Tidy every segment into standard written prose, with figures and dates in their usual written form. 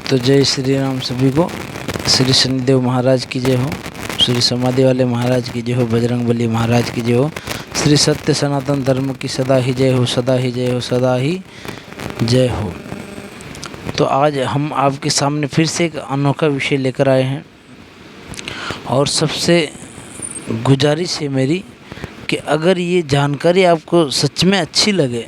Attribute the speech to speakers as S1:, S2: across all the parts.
S1: तो जय श्री राम सभी को। श्री शनिदेव महाराज की जय हो, श्री समाधि वाले महाराज की जय हो, बजरंगबली महाराज की जय हो, श्री सत्य सनातन धर्म की सदा ही जय हो, सदा ही जय हो, सदा ही जय हो। तो आज हम आपके सामने फिर से एक अनोखा विषय लेकर आए हैं और सबसे गुजारिश है मेरी कि अगर ये जानकारी आपको सच में अच्छी लगे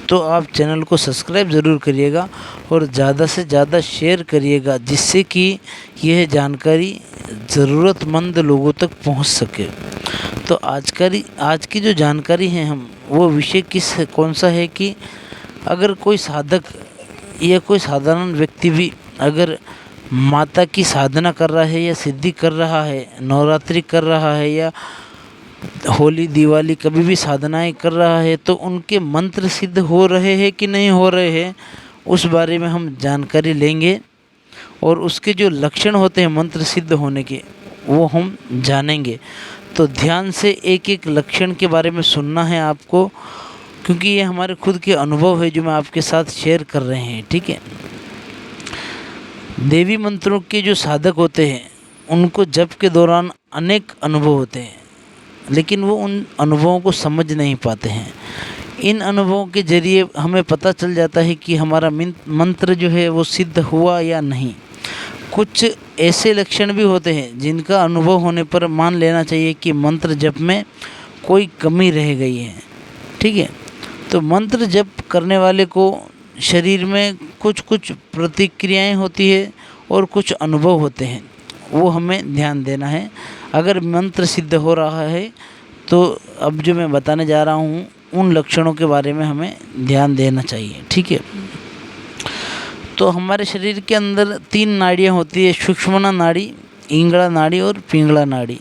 S1: तो आप चैनल को सब्सक्राइब ज़रूर करिएगा और ज़्यादा से ज़्यादा शेयर करिएगा, जिससे कि यह जानकारी ज़रूरतमंद लोगों तक पहुंच सके। तो आज की जो जानकारी है वो विषय कौन सा है कि अगर कोई साधक या कोई साधारण व्यक्ति भी अगर माता की साधना कर रहा है या सिद्धि कर रहा है, नवरात्रि कर रहा है या होली दिवाली कभी भी साधनाएं कर रहा है, तो उनके मंत्र सिद्ध हो रहे हैं कि नहीं हो रहे हैं, उस बारे में हम जानकारी लेंगे और उसके जो लक्षण होते हैं मंत्र सिद्ध होने के वो हम जानेंगे। तो ध्यान से एक एक लक्षण के बारे में सुनना है आपको, क्योंकि ये हमारे खुद के अनुभव है जो मैं आपके साथ शेयर कर रहे हैं। ठीक है। देवी मंत्रों के जो साधक होते हैं उनको जप के दौरान अनेक अनुभव होते हैं, लेकिन वो उन अनुभवों को समझ नहीं पाते हैं। इन अनुभवों के ज़रिए हमें पता चल जाता है कि हमारा मंत्र जो है वो सिद्ध हुआ या नहीं। कुछ ऐसे लक्षण भी होते हैं जिनका अनुभव होने पर मान लेना चाहिए कि मंत्र जप में कोई कमी रह गई है। ठीक है। तो मंत्र जप करने वाले को शरीर में कुछ प्रतिक्रियाएं होती है और कुछ अनुभव होते हैं, वो हमें ध्यान देना है। अगर मंत्र सिद्ध हो रहा है तो अब जो मैं बताने जा रहा हूँ उन लक्षणों के बारे में हमें ध्यान देना चाहिए। ठीक है। तो हमारे शरीर के अंदर 3 नाड़ियाँ होती है, सुषुम्ना नाड़ी, इंगला नाड़ी और पिंगला नाड़ी।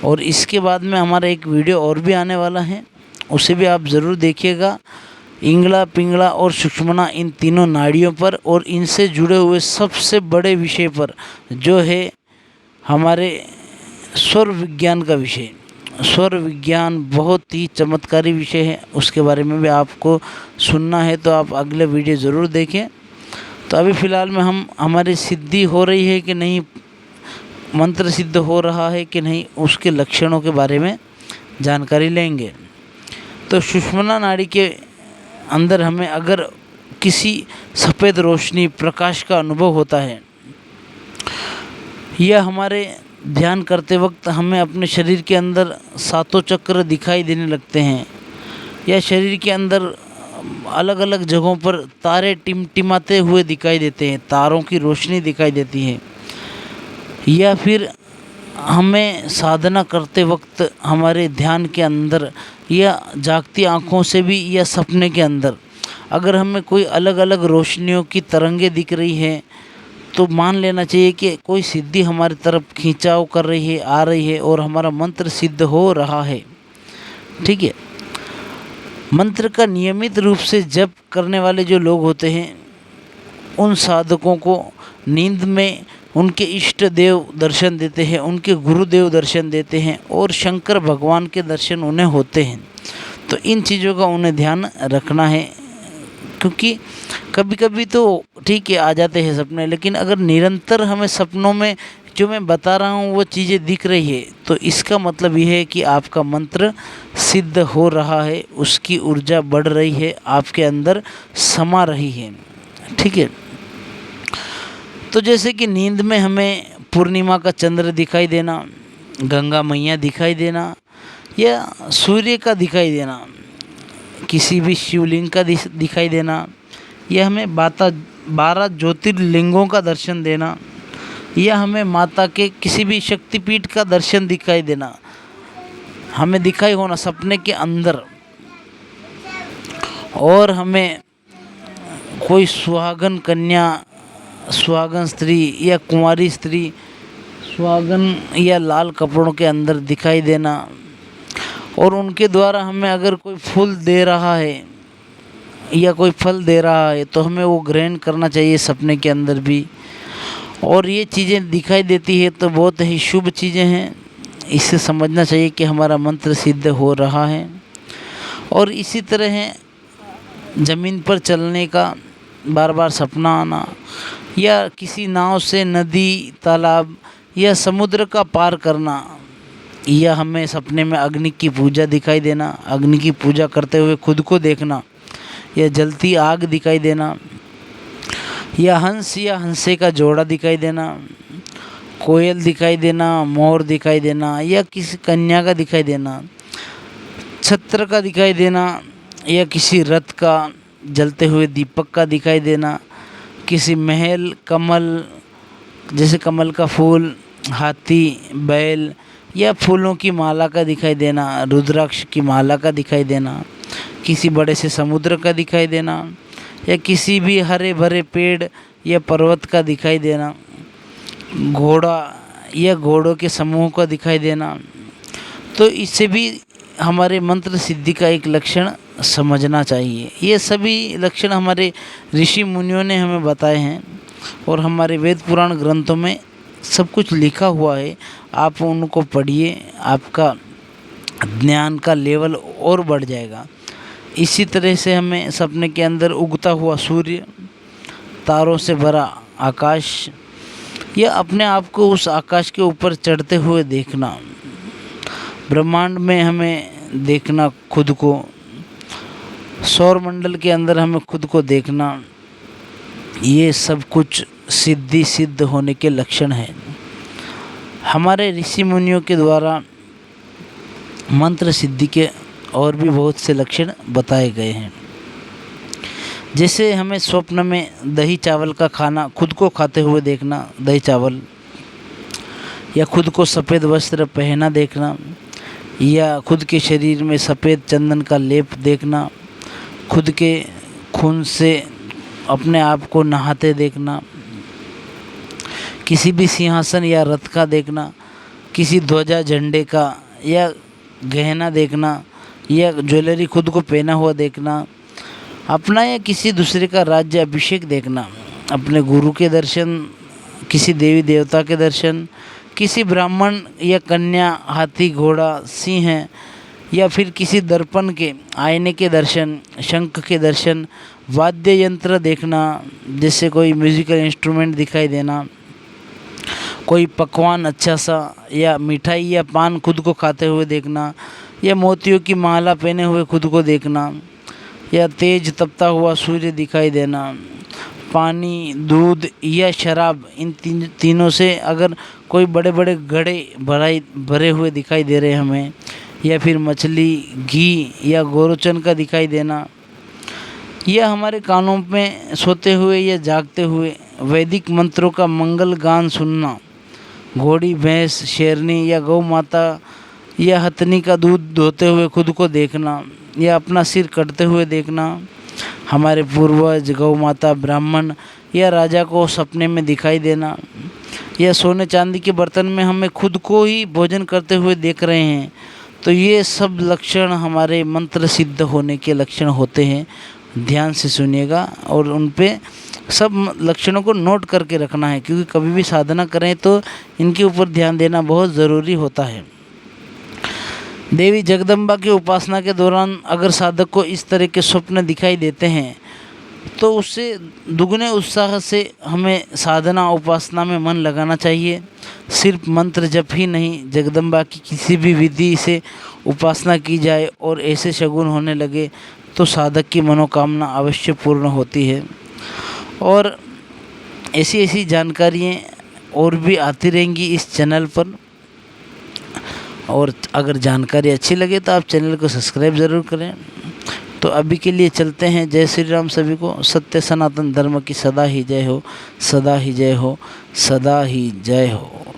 S1: और इसके बाद में हमारा एक वीडियो और भी आने वाला है, उसे भी आप ज़रूर देखिएगा। इंगला, पिंगला और सुषुम्ना, इन तीनों नाड़ियों पर और इनसे जुड़े हुए सबसे बड़े विषय पर जो है हमारे स्वर विज्ञान का विषय। स्वर विज्ञान बहुत ही चमत्कारी विषय है, उसके बारे में भी आपको सुनना है तो आप अगले वीडियो ज़रूर देखें। तो अभी फ़िलहाल में हम हमारी सिद्धि हो रही है कि नहीं, मंत्र सिद्ध हो रहा है कि नहीं, उसके लक्षणों के बारे में जानकारी लेंगे। तो सुषुम्ना नाड़ी के अंदर हमें अगर किसी सफ़ेद रोशनी, प्रकाश का अनुभव होता है या हमारे ध्यान करते वक्त हमें अपने शरीर के अंदर 7 चक्र दिखाई देने लगते हैं, या शरीर के अंदर अलग अलग जगहों पर तारे टिमटिमाते हुए दिखाई देते हैं, तारों की रोशनी दिखाई देती है, या फिर हमें साधना करते वक्त हमारे ध्यान के अंदर या जागती आँखों से भी या सपने के अंदर अगर हमें कोई अलग अलग रोशनियों की तरंगें दिख रही है, तो मान लेना चाहिए कि कोई सिद्धि हमारी तरफ खिंचाव कर रही है, आ रही है और हमारा मंत्र सिद्ध हो रहा है। ठीक है। मंत्र का नियमित रूप से जप करने वाले जो लोग होते हैं उन साधकों को नींद में उनके इष्ट देव दर्शन देते हैं, उनके गुरुदेव दर्शन देते हैं और शंकर भगवान के दर्शन उन्हें होते हैं। तो इन चीज़ों का उन्हें ध्यान रखना है, क्योंकि कभी कभी तो ठीक है आ जाते हैं सपने, लेकिन अगर निरंतर हमें सपनों में जो मैं बता रहा हूँ वो चीज़ें दिख रही है तो इसका मतलब यह है कि आपका मंत्र सिद्ध हो रहा है, उसकी ऊर्जा बढ़ रही है, आपके अंदर समा रही है। ठीक है। तो जैसे कि नींद में हमें पूर्णिमा का चंद्र दिखाई देना, गंगा मैया दिखाई देना या सूर्य का दिखाई देना, किसी भी शिवलिंग का दिखाई देना, या हमें 12 ज्योतिर्लिंगों का दर्शन देना, या हमें माता के किसी भी शक्तिपीठ का दर्शन दिखाई देना, हमें दिखाई होना सपने के अंदर, और हमें कोई सुहागन कन्या, सुहागन स्त्री या कुंवारी स्त्री सुहागन या लाल कपड़ों के अंदर दिखाई देना, और उनके द्वारा हमें अगर कोई फूल दे रहा है या कोई फल दे रहा है तो हमें वो ग्रहण करना चाहिए सपने के अंदर भी। और ये चीज़ें दिखाई देती है तो बहुत ही शुभ चीज़ें हैं, इससे समझना चाहिए कि हमारा मंत्र सिद्ध हो रहा है। और इसी तरह है ज़मीन पर चलने का बार बार सपना आना, या किसी नाव से नदी, तालाब या समुद्र का पार करना, या हमें सपने में अग्नि की पूजा दिखाई देना, अग्नि की पूजा करते हुए खुद को देखना, या जलती आग दिखाई देना, या हंस या हंसे का जोड़ा दिखाई देना, कोयल दिखाई देना, मोर दिखाई देना, या किसी कन्या का दिखाई देना, छत्र का दिखाई देना, या किसी रथ का, जलते हुए दीपक का दिखाई देना, किसी महल, कमल जैसे कमल का फूल, हाथी, बैल या फूलों की माला का दिखाई देना, रुद्राक्ष की माला का दिखाई देना, किसी बड़े से समुद्र का दिखाई देना, या किसी भी हरे भरे पेड़ या पर्वत का दिखाई देना, घोड़ा या घोड़ों के समूह का दिखाई देना। तो इससे भी हमारे मंत्र सिद्धि का एक लक्षण समझना चाहिए। ये सभी लक्षण हमारे ऋषि मुनियों ने हमें बताए हैं और हमारे वेद पुराण ग्रंथों में सब कुछ लिखा हुआ है। आप उनको पढ़िए, आपका ज्ञान का लेवल और बढ़ जाएगा। इसी तरह से हमें सपने के अंदर उगता हुआ सूर्य, तारों से भरा आकाश, या अपने आप को उस आकाश के ऊपर चढ़ते हुए देखना, ब्रह्मांड में हमें देखना खुद को, सौर मंडल के अंदर हमें खुद को देखना, ये सब कुछ सिद्धि सिद्ध होने के लक्षण हैं। हमारे ऋषि मुनियों के द्वारा मंत्र सिद्धि के और भी बहुत से लक्षण बताए गए हैं। जैसे हमें स्वप्न में दही चावल का खाना, खुद को खाते हुए देखना दही चावल, या खुद को सफ़ेद वस्त्र पहना देखना, या खुद के शरीर में सफ़ेद चंदन का लेप देखना, खुद के खून से अपने आप को नहाते देखना, किसी भी सिंहासन या रथ का देखना, किसी ध्वजा झंडे का या गहना देखना, या ज्वेलरी खुद को पहना हुआ देखना, अपना या किसी दूसरे का राज्य अभिषेक देखना, अपने गुरु के दर्शन, किसी देवी देवता के दर्शन, किसी ब्राह्मण या कन्या, हाथी, घोड़ा, सिंह या फिर किसी दर्पण के आईने के दर्शन, शंख के दर्शन, वाद्य यंत्र देखना, जैसे कोई म्यूजिकल इंस्ट्रूमेंट दिखाई देना, कोई पकवान अच्छा सा या मिठाई या पान खुद को खाते हुए देखना, या मोतियों की माला पहने हुए खुद को देखना, या तेज तपता हुआ सूर्य दिखाई देना, पानी, दूध या शराब, इन तीनों से अगर कोई बड़े बड़े घड़े भरे हुए दिखाई दे रहे हमें, या फिर मछली, घी या गोरोचन का दिखाई देना, या हमारे कानों में सोते हुए या जागते हुए वैदिक मंत्रों का मंगल गान सुनना, घोड़ी, भैंस, शेरनी या गौ माता या हथनी का दूध धोते हुए खुद को देखना, या अपना सिर कटते हुए देखना, हमारे पूर्वज, गौ माता, ब्राह्मण या राजा को सपने में दिखाई देना, या सोने चांदी के बर्तन में हमें खुद को ही भोजन करते हुए देख रहे हैं, तो ये सब लक्षण हमारे मंत्र सिद्ध होने के लक्षण होते हैं। ध्यान से सुनिएगा और उन पे सब लक्षणों को नोट करके रखना है, क्योंकि कभी भी साधना करें तो इनके ऊपर ध्यान देना बहुत ज़रूरी होता है। देवी जगदम्बा की उपासना के दौरान अगर साधक को इस तरह के स्वप्न दिखाई देते हैं तो उससे दुगने उत्साह से हमें साधना उपासना में मन लगाना चाहिए। सिर्फ मंत्र जप ही नहीं, जगदम्बा की किसी भी विधि से उपासना की जाए और ऐसे शगुन होने लगे तो साधक की मनोकामना अवश्य पूर्ण होती है। और ऐसी ऐसी जानकारियाँ और भी आती रहेंगी इस चैनल पर। और अगर जानकारी अच्छी लगे तो आप चैनल को सब्सक्राइब ज़रूर करें। तो अभी के लिए चलते हैं। जय श्री राम सभी को। सत्य सनातन धर्म की सदा ही जय हो, सदा ही जय हो, सदा ही जय हो।